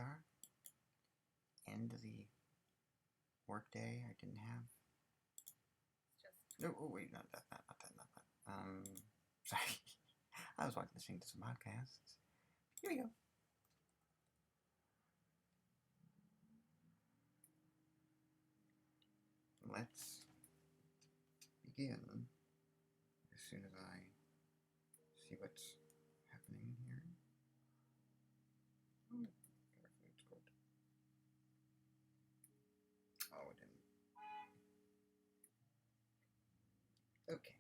are. End of the workday. I didn't have. No, oh wait, not that. Sorry. I was listening to some podcasts. Here we go. Let's begin as soon as I see what's happening here. Oh, it's cold. Oh, it didn't. Okay.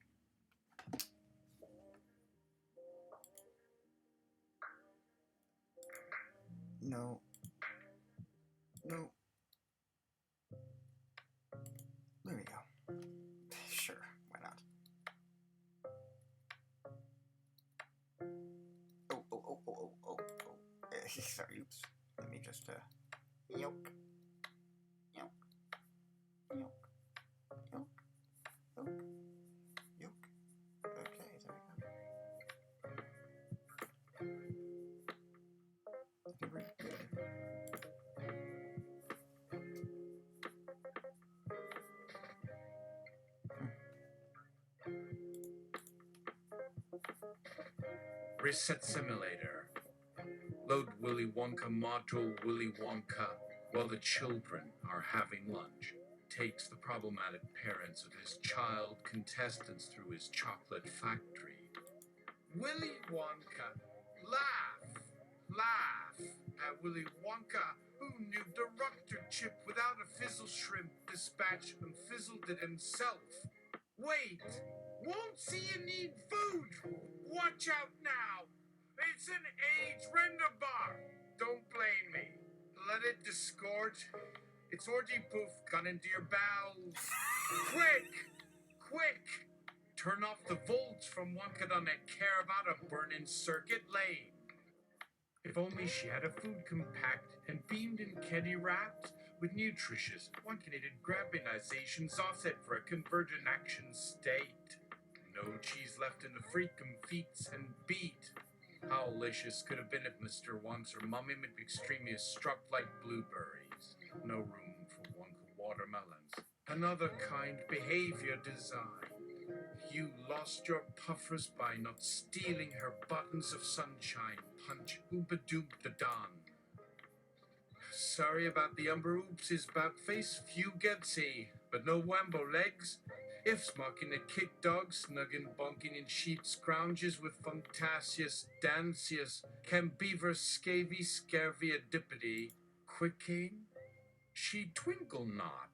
No. No. There we go. Sure, why not? Oh. Sorry, oops. Let me just, yolk. Yolk. Yolk. Yolk. Yolk. Yolk. Okay, there we go. Okay, we're good. Reset simulator. Load Willy Wonka module Willy Wonka while the children are having lunch. Takes the problematic parents of his child contestants through his chocolate factory. Willy Wonka, laugh at Willy Wonka, who knew the rupture chip without a fizzle shrimp dispatch and fizzled it himself. Wait, won't see you need food. Watch out now. It's an age render bar. Don't blame me. Let it disgorge. It's orgy poof gone into your bowels. Quick. Turn off the volts from Wonka on that care about a burning circuit lane. If only she had a food compact and beamed and candy wrapped with nutritious, one-connected grabbinizations offset for a convergent action state. No cheese left in the freakum feats and beat. How delicious could have been if Mr. Wonks or Mummy McExtremius struck like blueberries. No room for Wonka watermelons. Another kind behavior design. You lost your puffers by not stealing her buttons of sunshine. Punch Ooba-Doop the Don. Sorry about the umber oopsies about face few getsy, but no wambo legs. If smocking a kick dog, snugging bonking in sheep scrounges with Functasius, Dancius, Cambeaver, Scavy, Scarvy, Adipity, Quicking, she twinkle not.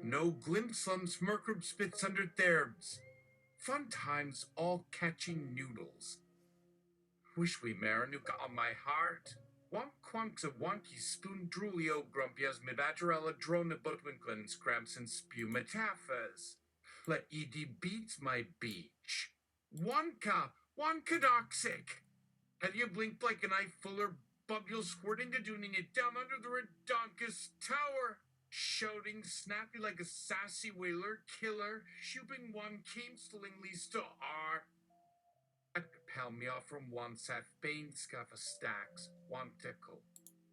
No glimpse on smirkrub spits under therbs. Fun times all catching noodles. Wish we Marinuka on my heart. Wonk quonks a wonky spoon drulio grumpias me badgerella drone buttwinklin scramps and spew metaphors. Let ed beats my beach. Wonkadoxic. Have you blinked like an eye fuller bubule squirting to dooning it down under the redonkus tower? Shouting snappy like a sassy whaler killer, shooting one keemstlingly to R. Pal me off from one saf bane scaffa stacks, one tickle.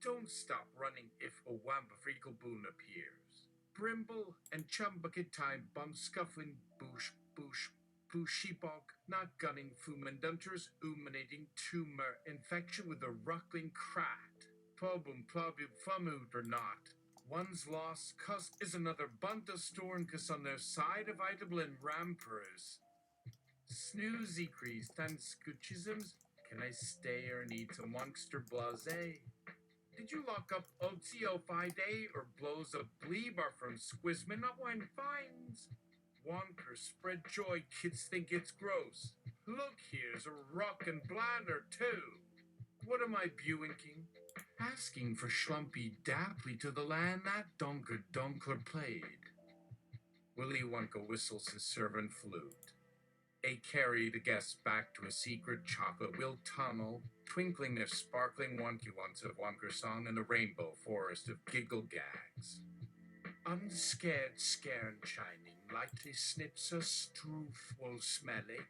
Don't stop running if a wamba boon appears. Brimble and chum bucket time bum scuffling boosh, sheepog, not gunning fumendunters, umanating tumor infection with a ruckling crat. Probum famud or not. One's lost cus is another bunt of storncus on their side of idable and rampers. Snoozy creased and scoochisms. Can I stay or need some monster blase? Did you lock up Otio Fide or blows a bleebar from Squizman not wine fines? Wonker spread joy, kids think it's gross. Look, here's a rock and bladder too. What am I bewinking? Asking for schlumpy daply to the land that Dunkler played. Willy Wonka whistles his servant flute. They carry the guests back to a secret chocolate wheel tunnel, twinkling their sparkling wonky ones of Wonker song in the rainbow forest of giggle gags. Unscared, scare and shining, lightly snips a struth will smelly.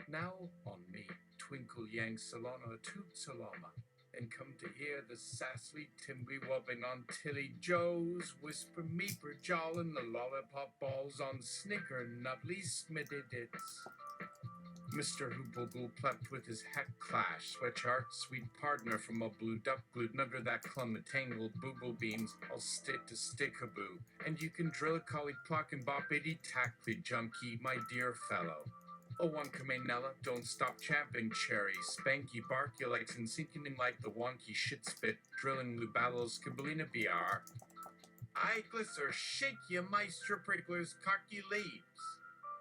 Now on me, twinkle yang salona toot saloma. and come to hear the sassy Timby wubbing on Tilly Joe's, whisper meeper jawlin' the lollipop balls on snicker nubbly smitted its. Mr. Hoopogle plept with his heck clash, sweatshirt, sweet partner from a blue duck glued under that clump of tangled booble beans, all stick to stickaboo, and you can drill a collie pluck and bop itty tackly junkie, my dear fellow. Oh, Wonka Maynella, don't stop champing cherry, spanky bark you likes and sinking him like the wonky shit spit, drilling blue battles, kabelina BR. I glisser, shake ye meister pricklers, cocky leaves.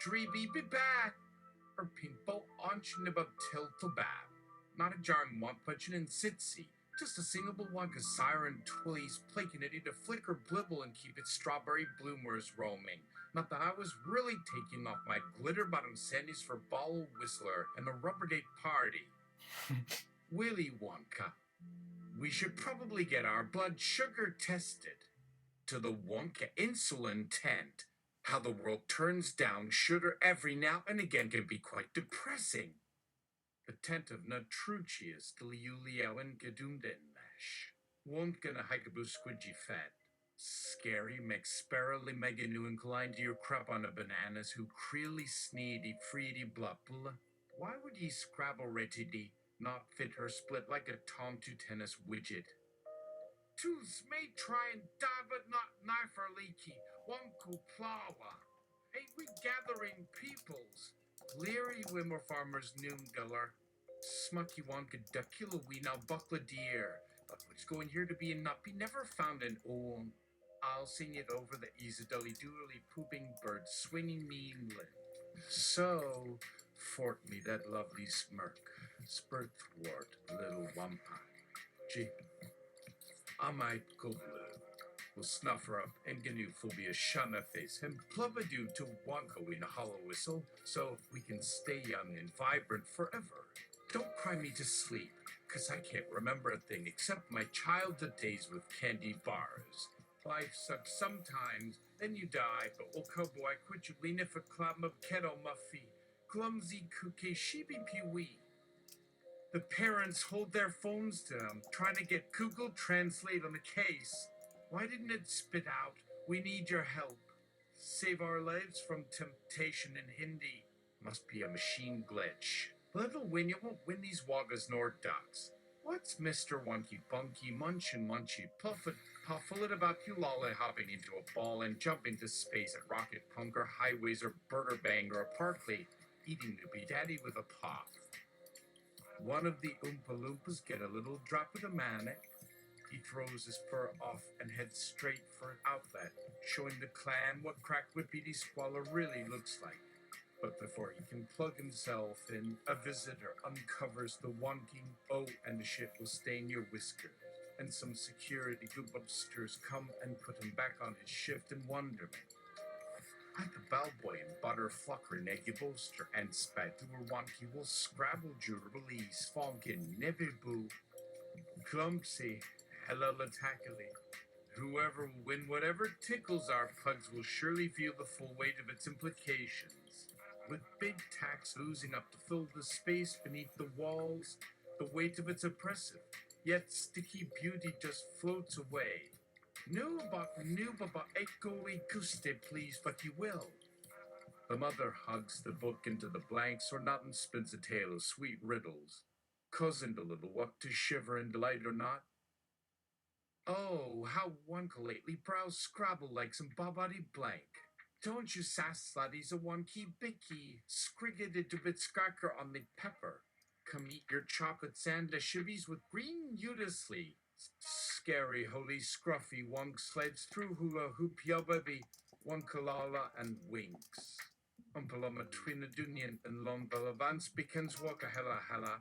Dreeby be back. Or pimple aunchin above tiltlebab. Not a jarring want punching in sitsy, just a singable Wonka siren twillies plaking it to flicker blibble and keep its strawberry bloomers roaming. Not that I was really taking off my glitter bottom sandies for ball whistler and the rubber date party. Willy Wonka, we should probably get our blood sugar tested. To the Wonka insulin tent. How the world turns down sugar every now and again can be quite depressing. The tent of Natruchius till Julio and Gadumdenmesh. Won't gonna hikaboo squidgy fat. Scary McSparrowly mega new inclined to your crop on a bananas who creely sneedy freedy blupple. Why would ye scrabble retty not fit her split like a Tom to tennis widget? Tools may try and die but not knife or leaky. Wonku plawa. Ain't we gathering peoples? Leary Wimmer farmers noomguller. Smucky Wonka duckula we now buckla deer. But what's going here to be and not be never found in own. I'll sing it over the easidully doodly pooping bird swinging meanly. So, fort me that lovely smirk. Spurthwart, little wampa. Gee, I might go blue. We'll snuff her up and gnu phobia shun her face and plubadoo to Wonka in a hollow whistle so we can stay young and vibrant forever. Don't cry me to sleep, 'cause I can't remember a thing except my childhood days with candy bars. Life sucks sometimes, then you die, but oh cowboy, quit you lean if a clam of kettle muffy, clumsy cookie sheepy pewee. The parents hold their phones to them, trying to get Google Translate on the case. Why didn't it spit out, we need your help? Save our lives from temptation in Hindi. Must be a machine glitch. Little win, you won't win these waggas nor ducks. What's Mr. Wonky Bunky Munchin Munchy puffle it about you lolly hopping into a ball and jumping to space at Rocket Punk or Highways or Burger Bang or Parkley, eating to be daddy with a pop. One of the Oompa Loompas get a little drop of the manic. He throws his fur off and heads straight for an outlet, showing the clan what cracked whippity squalor really looks like. But before he can plug himself in, a visitor uncovers the wonking and the shit will stain your whiskers. And some security goobupsters come and put him back on his shift in wonderment. I the bellboy and butter flucker neggy bolster and spat through wonky will scrabble jurabilies fonkin nevibu. Clumpsy, hella tackly. Whoever will win whatever tickles our pugs will surely feel the full weight of its implications. With big tacks oozing up to fill the space beneath the walls, the weight of it's oppressive, yet sticky beauty just floats away. No but echoey guste, please, but you will. The mother hugs the book into the blanks or not and spins a tale of sweet riddles. Cousin the little what to shiver in delight or not. Oh, how Wonka lately brows scrabble like some bobbody blank. Don't you sass slutties a wonky bicky, scrigged to bit scracker on the pepper. Come eat your chocolate sand shivvies with green udisly. Scary, holy, scruffy wonk sleds through hula hoop baby, wonkalala and winks. Umpaloma twinadunian and lombalavans beacons waka hella.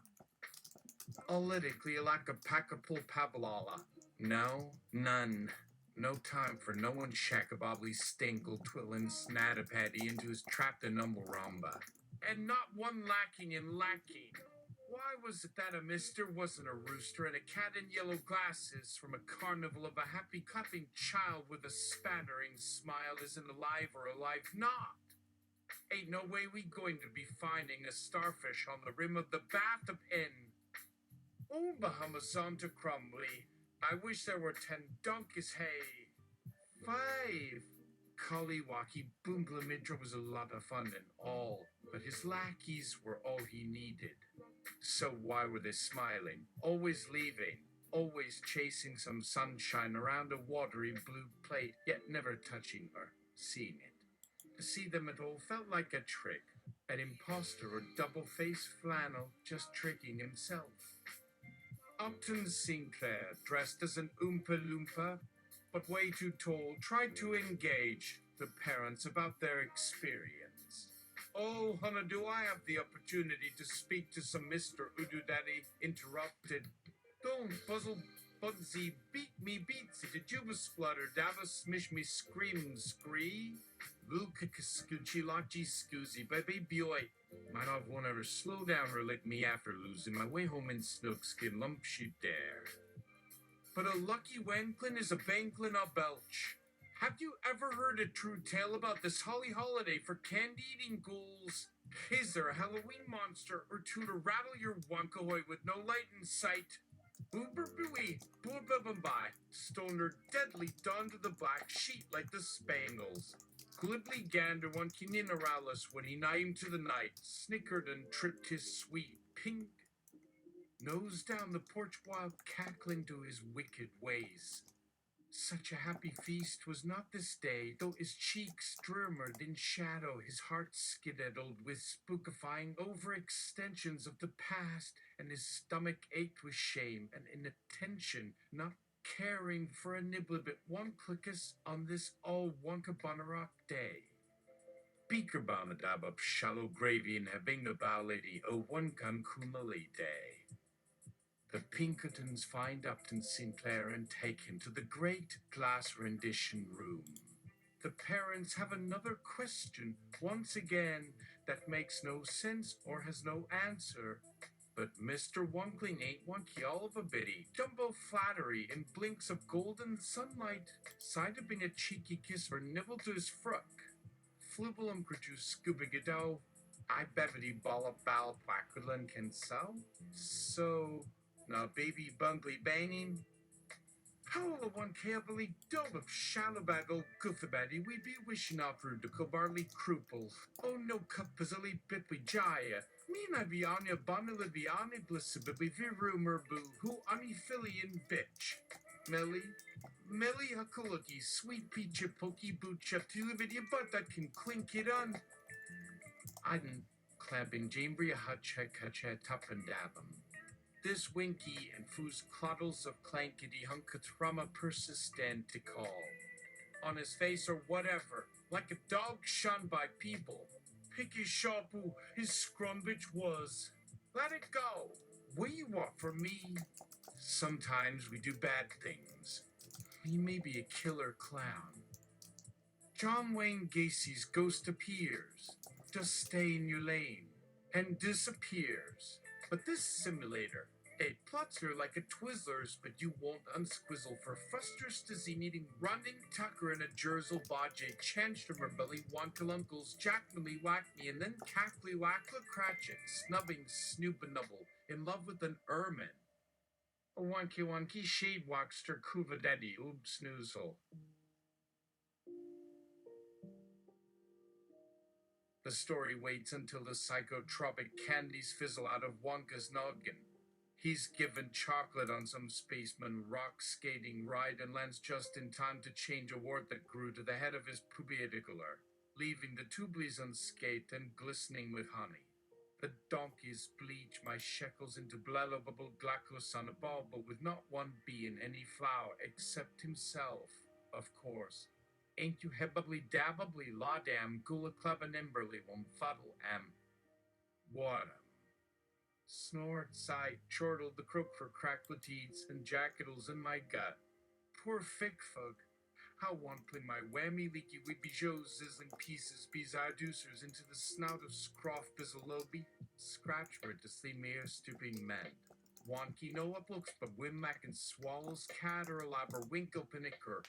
Politically like a packapul pablala. No, none. No time for no one shakabobbly stinkle twillin snatapatty into his trapped in umblramba. And not one lacking in lacking. Why was it that a mister wasn't a rooster and a cat in yellow glasses from a carnival of a happy clapping child with a spattering smile isn't alive or alive not? Ain't no way we going to be finding a starfish on the rim of the bathtub in. Oh, Bahamasanta Crumbly. I wish there were 10 donkeys, hey. 5. Kaliwaki Boomglamidra was a lot of fun and all, but his lackeys were all he needed. So why were they smiling? Always leaving, always chasing some sunshine around a watery blue plate, yet never touching or seeing it. To see them at all felt like a trick, an impostor or double-faced flannel just tricking himself. Upton Sinclair, dressed as an Oompa Loompa, but way too tall, tried to engage the parents about their experience. Oh, honey, do I have the opportunity to speak to some Mr. Ududaddy? Interrupted. Don't puzzle, Bugsy, beat me beatsy, did you splutter, Davos smish me scream scree? Luka scoochie lachi scoozy, baby boy. Might have one ever slow down or lick me after losing my way home in snookskin lump shoot there. But a lucky wanklin is a banklin a belch. Have you ever heard a true tale about this holly holiday for candy-eating ghouls? Is there a Halloween monster or two to rattle your Wonkahoy with no light in sight? Boober booey, boobabumbai, stoner deadly donned to the black sheet like the Spangles. Glibly gander one Kininauralus when he named to the night, snickered and tripped his sweet pink nose down the porch while cackling to his wicked ways. Such a happy feast was not this day, though his cheeks drummered in shadow, his heart skidaddled with spookifying overextensions of the past, and his stomach ached with shame and inattention, not caring for a nibblebit one clickus on this all Wonka Bonnerock day. Beaker Bombadab up shallow gravy and having a bow lady, oh one gun kumali day. The Pinkertons find Upton Sinclair and take him to the great glass rendition room. The parents have another question, once again, that makes no sense or has no answer. But Mr. Wonkling ain't wonky all of a bitty, Dumbo flattery and blinks of golden sunlight, side of being a cheeky kiss or nibble to his frock. Flibblum produce Scooby-Gadoo, I bevity ball of bal quackerlin can sell. So... now, baby bungly banging. How will one carefully dove of shallowbaggle goofabaddy we be wishing off through the cobarly croople? Oh no cupazilly biply jaya. Mean I be on ya bonnilla be on it blissibly rumor boo who unifilian bitch. Melly huckalooky, sweet peachy pokey boot chap to the video but that can clink it on. I'dn't clapping Jambria hutcha cutcha tup and dabum. This winky and foos cloddles of clankety hunkatrama persistent to call. On his face or whatever, like a dog shunned by people. Picky sharpoo his scrumbitch was. Let it go. What you want from me? Sometimes we do bad things. He may be a killer clown. John Wayne Gacy's ghost appears. Just stay in your lane. And disappears. But this simulator, it plots her like a Twizzlers, but you won't unsquizzle for fusters to see needing running Tucker and a Jersel Bajay, Chanster belly Wonkalunkles, Jack Millie Whack Me, and then Cackly Wackla Cratchit, snubbing Snoop and Nubble, in love with an ermine. A wonky shade waxter Kuva Daddy, oob snoozle. The story waits until the psychotropic candies fizzle out of Wonka's noggin. He's given chocolate on some spaceman rock skating ride and lands just in time to change a wart that grew to the head of his pubidicular, leaving the tublies unscathed and glistening with honey. The donkeys bleach my shekels into blellable glacos on a ball, but with not one bee in any flower except himself, of course. Ain't you hebbably dabbably laudam gula club and emberly won't fuddle what snort, sigh, chortled the croak for crackletites and jacketles in my gut. Poor fickfug. How wantly my whammy leaky whippy joes sizzling pieces bizarducers into the snout of scroff bizzalobi, scratchword to see mere stooping men. Wonky no uplooks but wimmack and swallows cat or labber winkle pinicker.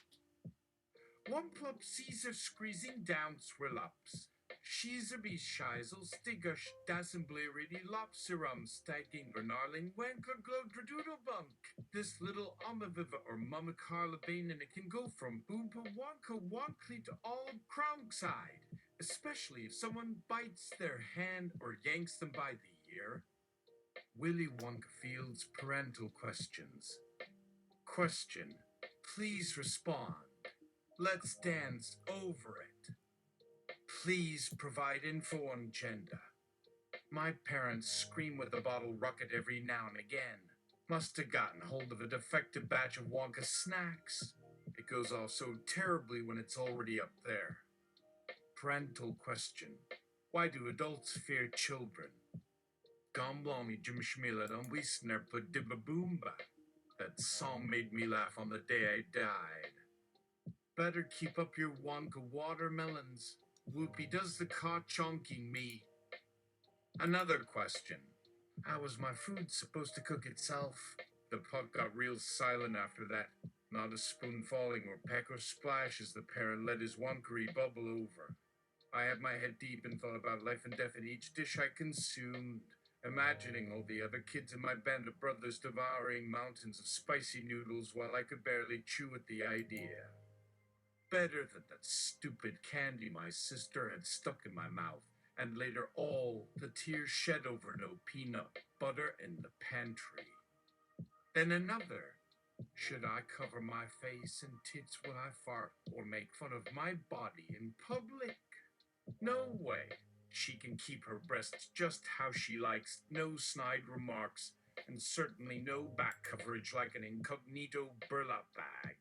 One plump Caesar squeezing down swirl-ups. Sheezaby scheisel stiggush dassenblerity lopserum stagging granarling wanker glodredoodlebunk. This little omaviva or mama Carla Bane and it can go from boompa wonka wonkly to all cronkside, especially if someone bites their hand or yanks them by the ear. Willy Wonka fields parental questions. Question. Please respond. Let's dance over it. Please provide info on gender. My parents scream with a bottle rocket every now and again. Must have gotten hold of a defective batch of Wonka snacks. It goes off so terribly when it's already up there. Parental question. Why do adults fear children? Gomblommy Jim Schmila don't we snurp a dibba boomba. That song made me laugh on the day I died. Better keep up your Wonka watermelons. Whoopie does the ka-chonking me. Another question. How was my food supposed to cook itself? The pot got real silent after that. Not a spoon falling or peck or splash as the parent let his wonkery bubble over. I had my head deep and thought about life and death in each dish I consumed, imagining all the other kids in my band of brothers devouring mountains of spicy noodles while I could barely chew at the idea. Better than that stupid candy my sister had stuck in my mouth, and later all the tears shed over no peanut butter in the pantry. Then another. Should I cover my face and tits when I fart or make fun of my body in public? No way. She can keep her breasts just how she likes, no snide remarks, and certainly no back coverage like an incognito burlap bag.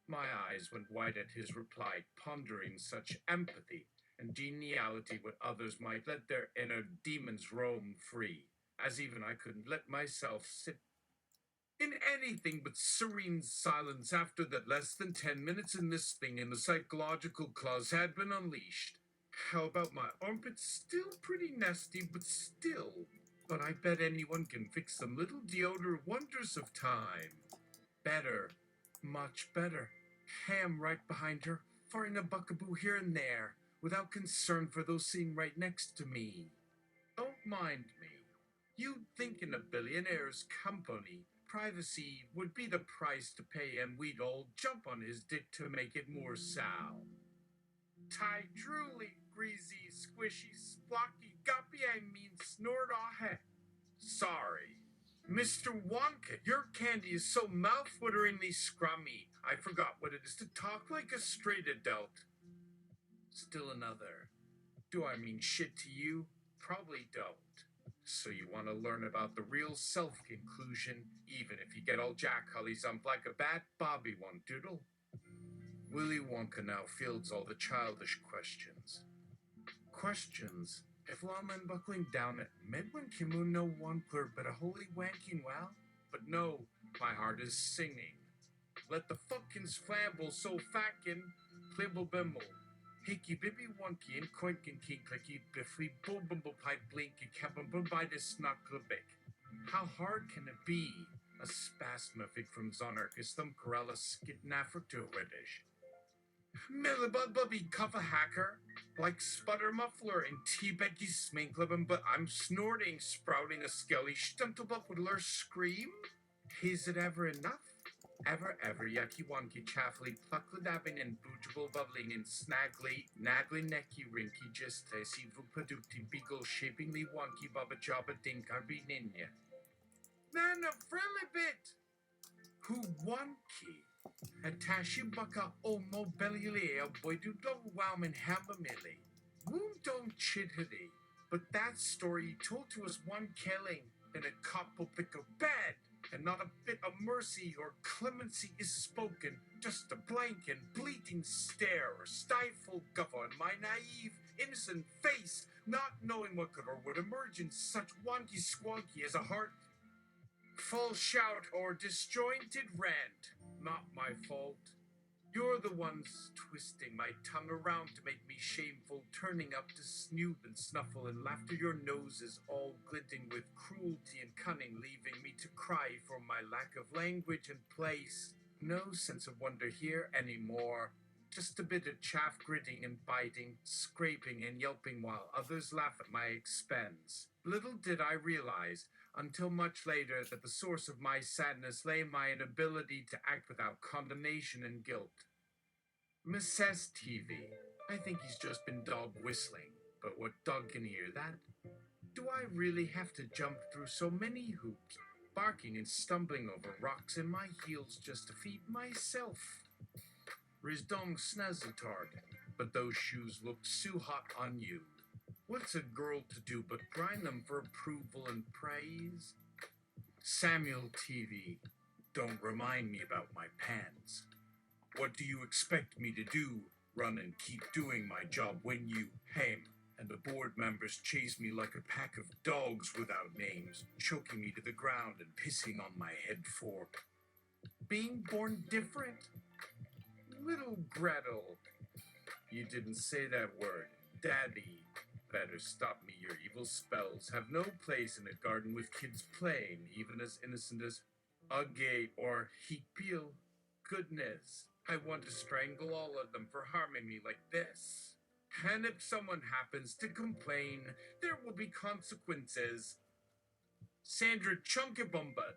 My eyes went wide at his reply, pondering such empathy and geniality when others might let their inner demons roam free, as even I couldn't let myself sit in anything but serene silence after that less than 10 minutes in this thing in the psychological claws had been unleashed. How about my armpits? Still pretty nasty, but still. But I bet anyone can fix some little deodorant wonders of time. Better. Much better. Ham right behind her, firing a buckaboo here and there, without concern for those sitting right next to me. Don't mind me. You'd think in a billionaire's company, privacy would be the price to pay, and we'd all jump on his dick to make it more sound. Tie drooly, greasy, squishy, splocky, guppy, I mean snort ahead. Sorry. Mr. Wonka, your candy is so mouth-wateringly scrummy, I forgot what it is to talk like a straight adult. Still another. Do I mean shit to you? Probably don't. So you want to learn about the real self-conclusion, even if you get all Jack Hully's ump like a bad Bobby one doodle? Willy Wonka now fields all the childish questions. Questions? If lawmen buckling down at Medwin Kimu no one clear but a holy wanking well? But no, my heart is singing. Let the fuckins flamble so fackin, plibble bimble. Hickey bibby wonky and coinkin king clicky biffly bumble pipe blinky cabin by the snucklebick. How hard can it be? A spasmophic from Zonarchus thumb corella skitnaffer to Reddish. Millibud bubby cuff a hacker, like sputter muffler and tea-becky sminklebin, but I'm snorting, sprouting a skelly stuntlebub with lur scream? Is it ever enough? Ever, yucky wonky chaffly pluckledabbing and bootable bubbling and naggly necky rinky just sivu padukti beagle shapingly wonky bubba jobba dinkarby ninja. Nana frilly bit! Who wonky? Atashi baka omo bellylea boy do double wow and hammer millie. Woom don't chitty. But that story he told to us one killing in a couple pick of bed. And not a bit of mercy or clemency is spoken, just a blank and bleating stare or stifled guffaw in my naive, innocent face, not knowing what could or would emerge in such wonky squonky as a heart full shout or disjointed rant. Not my fault. You're the ones twisting my tongue around to make me shameful, turning up to snoop and snuffle and laughter your noses all glinting with cruelty and cunning, leaving me to cry for my lack of language and place. No sense of wonder here anymore. Just a bit of chaff gritting and biting, scraping and yelping while others laugh at my expense. Little did I realize, until much later, that the source of my sadness lay in my inability to act without condemnation and guilt. Mrs. TV. I think he's just been dog whistling, but what dog can hear that? Do I really have to jump through so many hoops, barking and stumbling over rocks in my heels just to feed myself? Risdom snazatard, but those shoes looked so hot on you. What's a girl to do but grind them for approval and praise? Samuel TV, don't remind me about my pants. What do you expect me to do? Run and keep doing my job when you ham and the board members chase me like a pack of dogs without names, choking me to the ground and pissing on my head for being born different? Little Gretel. You didn't say that word. Daddy. Better stop me. Your evil spells have no place in a garden with kids playing, even as innocent as a gate or heatpeel. Goodness, I want to strangle all of them for harming me like this. And if someone happens to complain, there will be consequences. Sandra Chunkabumba,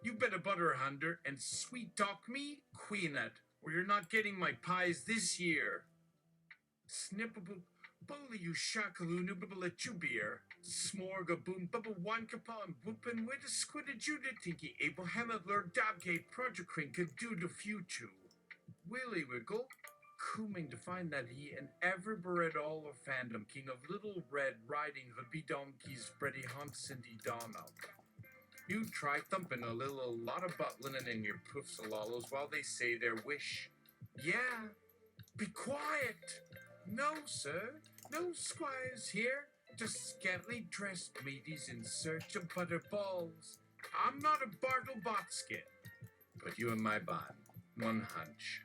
you better butter hunter and sweet talk me, Queenet, or you're not getting my pies this year. Snippable bully you shakaloo noobable at you beer. Smorga boom bubble Wonka and whoopin with a squidda juda tinky Abraham lord dabgate project could do the future. Willy Wiggle, cooming to find that he and ever bred all of fandom king of Little Red Riding Hood be donkeys Bredy Hunt Cindy Donald. You try thumping a lot of butt linen in your poofs alalos while they say their wish. Yeah, be quiet. No, sir, no squires here, just scantily dressed mateys in search of butterballs. I'm not a Bartle Botskin, but you and my bond, one hunch.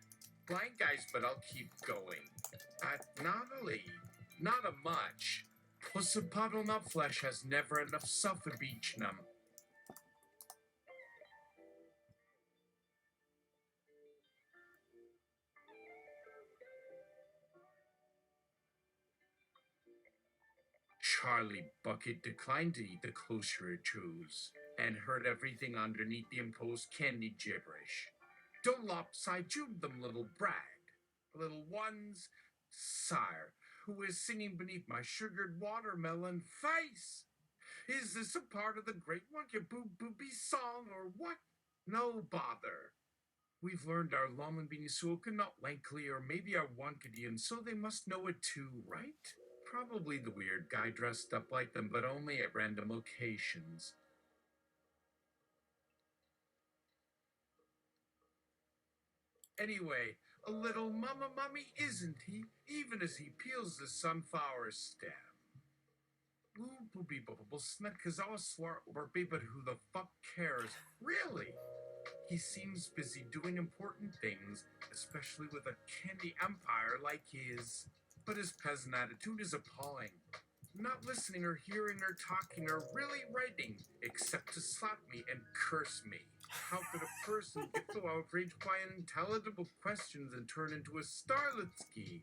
Blind guys, but I'll keep going. Not a much. Plus a puddle nut flesh has never enough suffer beach num. Charlie Bucket declined to eat the closer it chose, and heard everything underneath the imposed candy gibberish. Don't lopside you, them little brag. Little ones, sire, who is singing beneath my sugared watermelon face? Is this a part of the great Wonka Booby song, or what? No bother. We've learned our Lom Beanie Suoka not lankly, or maybe our Wonkadian, so they must know it too, right? Probably the weird guy dressed up like them, but only at random occasions. Anyway, a little mummy, isn't he? Even as he peels the sunflower stem. Ooh, booby bubble snack, cause I was swart or but who the fuck cares? Really? He seems busy doing important things, especially with a candy empire like his. But his peasant attitude is appalling. Not listening or hearing or talking or really writing, except to slap me and curse me. How could a person get so outraged by unintelligible questions and turn into a starlet ski?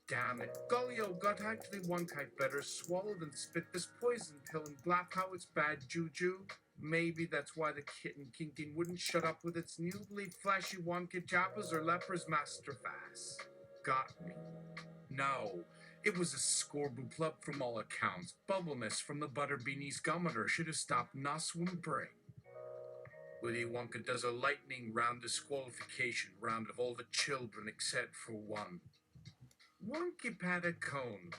Damn it, Gullio got actually one kite better swallow than spit this poison pill and blap how it's bad juju. Maybe that's why the kitten kinking wouldn't shut up with its newly flashy Wonka Jabpas or Leper's Masterfass. Got me. No, it was a scorboo plub from all accounts. Bubbleness from the butter beanie's gummeter should have stopped nos whimpering. Willy Wonka does a lightning round disqualification round of all the children except for one. Wonky had a cone.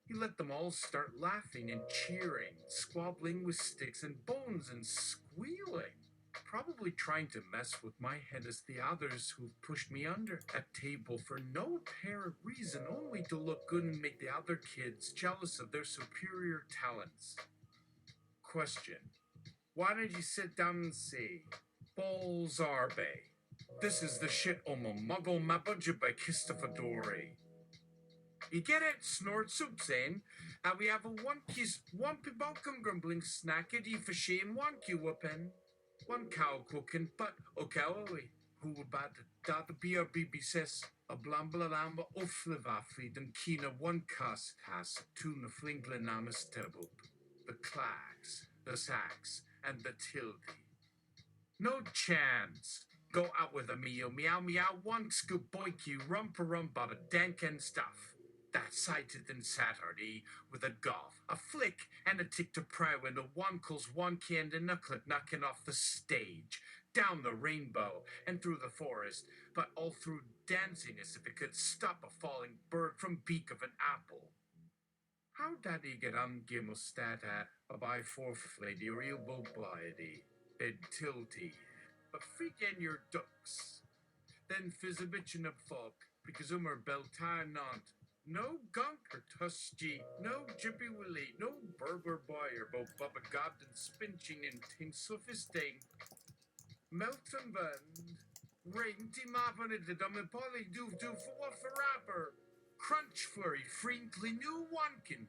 He let them all start laughing and cheering, squabbling with sticks and bones and squealing. Probably trying to mess with my head as the others who've pushed me under at table for no apparent reason, only to look good and make the other kids jealous of their superior talents. Question. Why did you sit down and say, Balls Arbe? This is the shit omo muggle mabudja by Kistafadori. You get it, snort soup saying, and we have a wonky bunkum grumbling snackety for shame wonky whoopin'. One cow cooking, but okay, Who about the BRBB says a blambalamba offlevafri den kina one cast has tuna flinklenames terbub. The clacks, the sacks, and the tilde. No chance. Go out with a meow meow one scoop boink you rumpa but a dank and stuff. That sighted in Saturday with a golf, a flick, and a tick to pry when the one calls one can and knucklet knocking off the stage, down the rainbow and through the forest, but all through dancing as if it could stop a falling bird from beak of an apple. How did he get on gimostat at a by fourth lady or elbow blighty, ed tilty, but freaking your ducks. Then fizzabitchin up folk, because beltar not. No gunk or tusky, no jippy willy, no burger boy or bo bubba gobden spinching in ting sophisting. Melton band, rainty moppin' at the dummy poly doof doof for rapper. Crunch flurry, frinkly new wankin.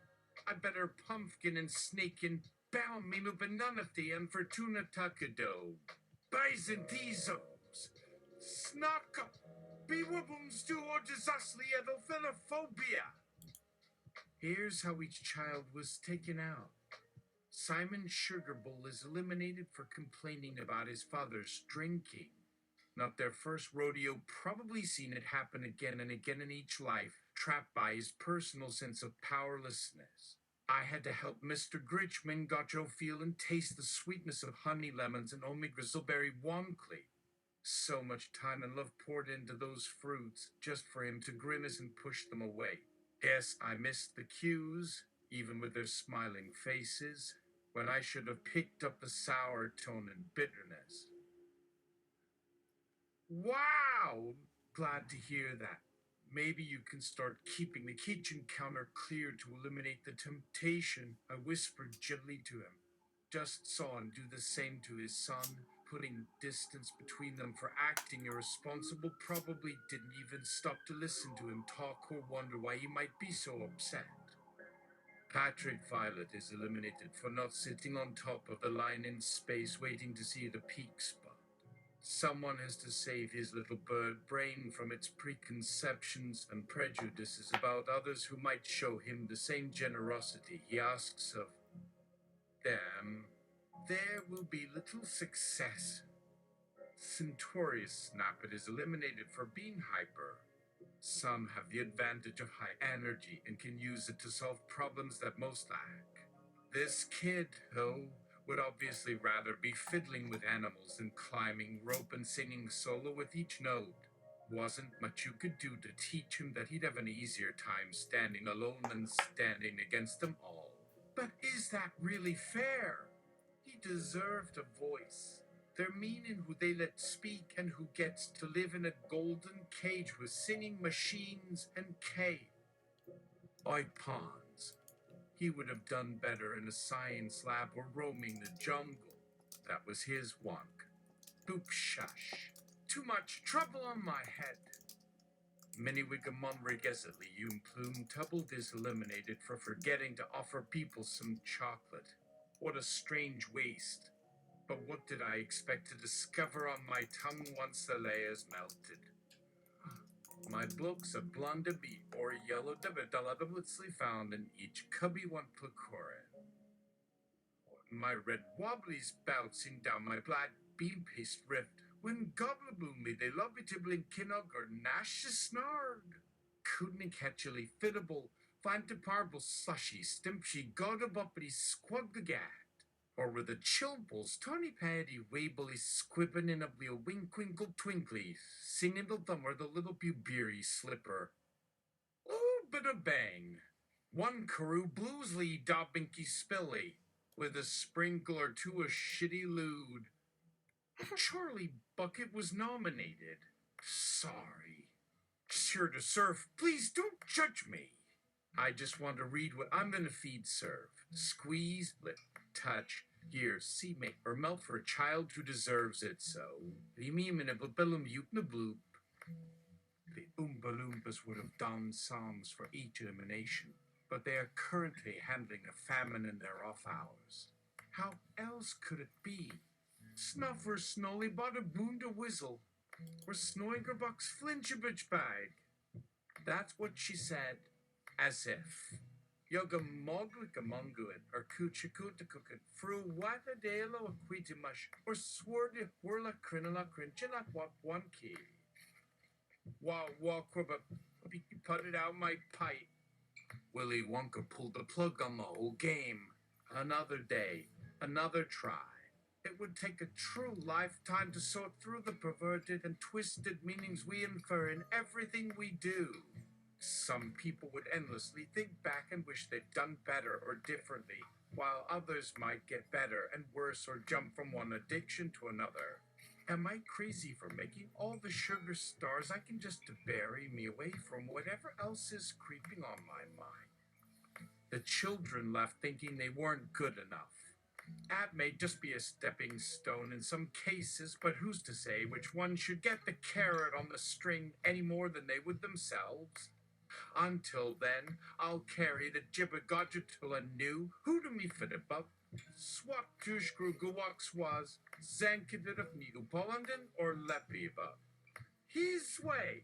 I better pumpkin and snakin', bound me up and none of the unfortuna tuckado. Bison teasums, snuck up, bewibums do or disasly edelphenophobia. Here's how each child was taken out. Simon Sugarbowl is eliminated for complaining about his father's drinking. Not their first rodeo, probably seen it happen again and again in each life, trapped by his personal sense of powerlessness. I had to help Mr. Gritchman Gotcho feel and taste the sweetness of honey lemons and Omi Grizzleberry Wonkly. So much time and love poured into those fruits just for him to grimace and push them away. Yes, I missed the cues, even with their smiling faces, when I should have picked up the sour tone and bitterness. Wow! Glad to hear that. Maybe you can start keeping the kitchen counter clear to eliminate the temptation, I whispered gently to him. Just saw him do the same to his son, putting distance between them for acting irresponsible, probably didn't even stop to listen to him talk or wonder why he might be so upset. Patrick Violet is eliminated for not sitting on top of the line in space waiting to see the peak spot. Someone has to save his little bird brain from its preconceptions and prejudices about others who might show him the same generosity he asks of them. There will be little success. Centaurus Snappet is eliminated for being hyper. Some have the advantage of high energy and can use it to solve problems that most lack. This kid, though, would obviously rather be fiddling with animals than climbing rope and singing solo with each note. Wasn't much you could do to teach him that he'd have an easier time standing alone than standing against them all. But is that really fair? He deserved a voice. They're mean in who they let speak and who gets to live in a golden cage with singing machines and cave. I pawns. He would have done better in a science lab or roaming the jungle. That was his wonk. Boop shush. Too much trouble on my head. Miniwigamumrigesatly Plume Tubbled is eliminated for forgetting to offer people some chocolate. What a strange waste. But what did I expect to discover on my tongue once the layers melted? My bloke's a blonde bee or yellow debitlessly found in each cubby one placore. My red wobblies bouncing down my black bean paste rift when gobbleboom me they love it to blink kinnog or nash snarg. Couldn't catchily fittable, find to parble slushy, stimpshy, godabuppity squuggagat. Or with the chilples, Tony Paddy Wabley squibbin' in a wheel winkwinkle twinkly, singing the thumb or the little bewbeery slipper. Oh, bit of bang! One Carew Bluesley Dobbinky Spilly, with a sprinkle or two of shitty lewd. Charlie Bucket was nominated. Sorry. Just here to serve. Please don't judge me. I just want to read what I'm gonna feed serve. Squeeze, lip, touch, here, see me, or melt for a child who deserves it so. The Oompa Loompas would have donned psalms for each elimination, but they are currently handling a famine in their off hours. How else could it be? Snuffer Snolly bought a boon to whizzle. or Snoigerbuck's flinchibitch bag. That's what she said, as if. Yoga moglikamunguin, or kuchakutakukin, fru watadelo aquitimush, or swardi whirla crinala crinchilla one key. Walk put it out my pipe. Willy Wonka pulled the plug on the whole game. Another day, another try. It would take a true lifetime to sort through the perverted and twisted meanings we infer in everything we do. Some people would endlessly think back and wish they'd done better or differently, while others might get better and worse or jump from one addiction to another. Am I crazy for making all the sugar stars I can just to bury me away from whatever else is creeping on my mind? The children left thinking they weren't good enough. That may just be a stepping stone in some cases, but who's to say which one should get the carrot on the string any more than they would themselves? Until then, I'll carry the jibber-godger till a new hoodemy-fittibup, swap jushgruguwaks was, zankidid of needle pollenden or lepiba. His way.